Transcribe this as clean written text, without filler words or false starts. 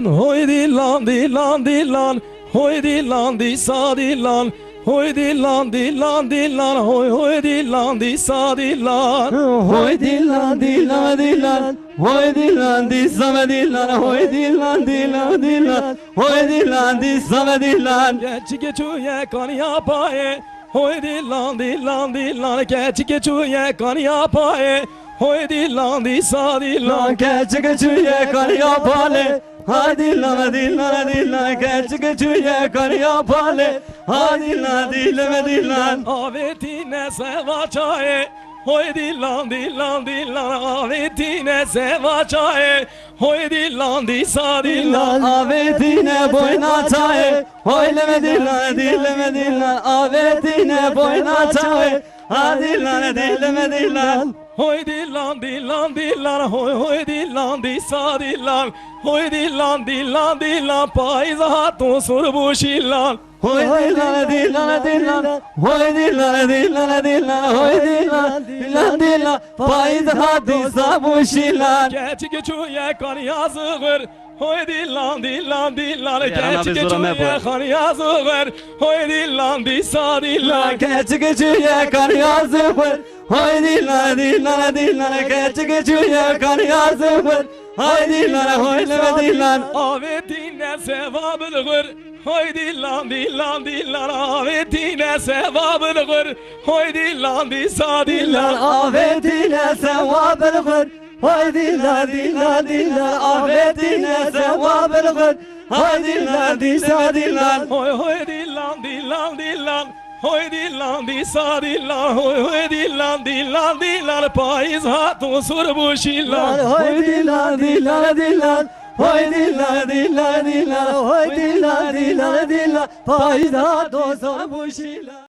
Hoy dilan dilan dilan, hoy dilan di sa dilan, hoy dilan dilan dilan, hoy hoy dilan di sa dilan. Hoy dilan dilan dilan, hoy dilan di sa dilan, hoy dilan dilan dilan, hoy dilan di sa dilan. Geç geçuye kan yapaye, hoy dilan dilan dilan, geç geçuye kan yapaye, hoy dilan di sa dilan. Geç geçuye kar yapale, hadi lan dilan dilan, geç geçuye kar yapale, hadi lan dilan dilan. Avetine sevaçaye, hoy dilan dilan dilan, avetine sevaçaye, hoy dilan di sa dilan. Avetine boyna çay, hoyleme dilan dileme dilan, avetine boyna çay, hadi lan dileme dilan. Hoy dilan dilan dilan, hoy hoy dilan di sa dilan, hoy dilan dilan dilan, paiz hatun surbu şilan. Hoy dilan dilan dilan, hoy dilan dilan dilan, hoy dilan dilan dilan, faiz hadisa bu şilan. Geç geçuye kan yazıgır, hoy dilan dilan dilan, Yaran geç abi zorlama geçuye yapıyor. kan yazıgır, hoy dilan di sa dilan. Geç geçiyor kar yazıfır, hoy dilan dilan dilan, geç geçiyor kar yazıfır, hoy dilan hoyleme dilan. Avetine sevabını kır, hoy dilan dilan dilan, avetine sevabını kır, hoy dilan di sa dilan. Afetine sevabını kır, hoy dilan dilan dilan, afetine sevabını kır, hoy dilan dilan dilan. Hoy hoy dilan dilan dilan, hoy dilan di sa dilan, hoy hoy dilan dilan dilan, paiz hatun surbu şilan. Hoy dilan dilan dilan, hoy dilan dilan dilan, hoy dilan dilan dilan, fayda dozar bu şilan.